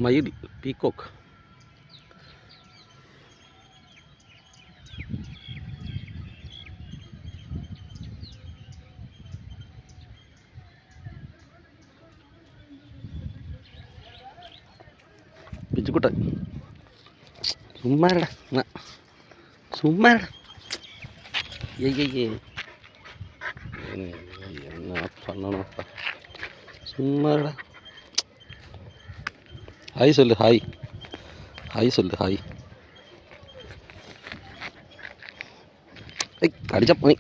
മയിൽ പീക്കോക്ക്. പിച്ചുക്കുട്ടൻ സുമ്മാരടാ സുമ്മാരടാ என்ன பண்ணணும்ப்பா சும்மாடா. ஹாய் சொல்லு, ஹாய் ஹாய் சொல்லு, ஹாய். ஐய் கடிச்சா போய்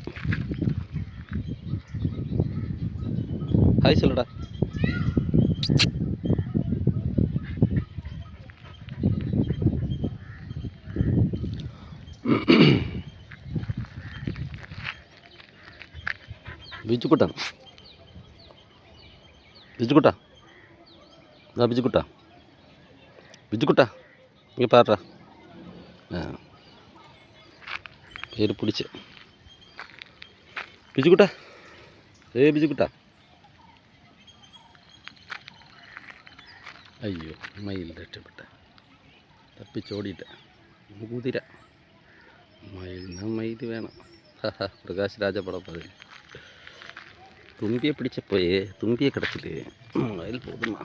ஹாய் சொல்லுடா. பிஜுக்குட்டா பிஜுக்குட்டா நான் பிஜுக்குட்டா பிஜுக்குட்டா இங்கே பாடுறா. பேர் பிடிச்சி பிஜுக்குட்டா. பிஜுக்குட்டா. ஐயோ மயில் ரட்சப்பட்டேன், தப்பிச்சோடிட்டேன். குதிரை மயில்னா மயில் வேணும். பிரகாஷ் ராஜா படம் பாரு. தும்பியை பிடிச்ச போய் தும்பியை கிடச்சிட்டு மயில் போதுமா.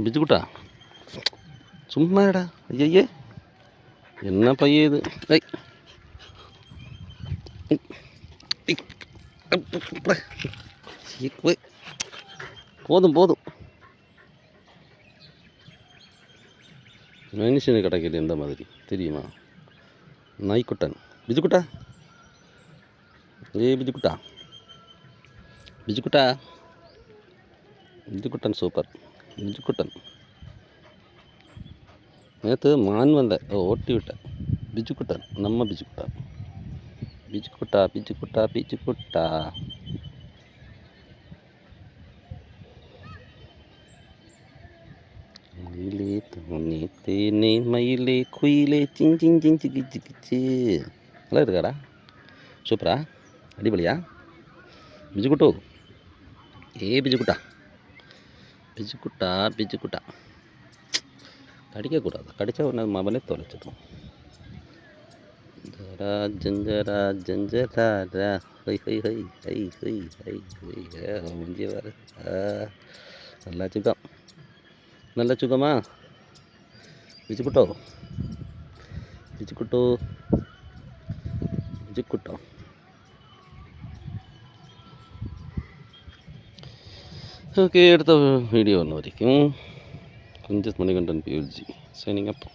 பிஜுக்குட்டா சும்மாடா. ஐயே என்ன பைய இது. போதும் போதும். மனுஷனு கிடைக்கிது இந்த மாதிரி தெரியுமா. நாய்க்குட்டன் பிஜுக்குட்டா. பிஜுக்குட்டா பிஜுக்குட்டா பிஜுக்குட்டன் சூப்பர். பிஜுக்குட்டன் நேற்று மான் வந்த ஓட்டி விட்டேன். பிஜுக்குட்டன் நம்ம பிஜுக்குட்டா பிஜுக்குட்டா பிஜுக்குட்டா பிஜுக்குட்டா. மயிலே தோனே தேனே மயிலே குயிலே சிஞ்சிங் சிஞ்சி கிச்சு கிச்சு. நல்லா இருக்காடா, சூப்பரா, அடிபொலியா. பிஜுக்குட்டோ பிஜுக்குட்டா பிஜுக்குட்டா பிஜுக்குட்டா. கடிக்கக்கூடாது, கடிச்சா ஒன்று மவனே தொலைச்சிடும். ஜரா ஜஞ்சரா ஜஞ்சரா ஹை ஹை ஹை ஹை ஹை ஹை ஹை. மிஞ்சி வர நல்லா சுகம், நல்ல சுகமா. பிஜுக்குட்டோ பிஜுக்குட்டோ பிஜுக்குட்டோ. ஓகே, அடுத்த வீடியோ ஒன்று வரைக்கும் கொஞ்சம் மணிகண்டன் பியூஜி சைனிங் அப்.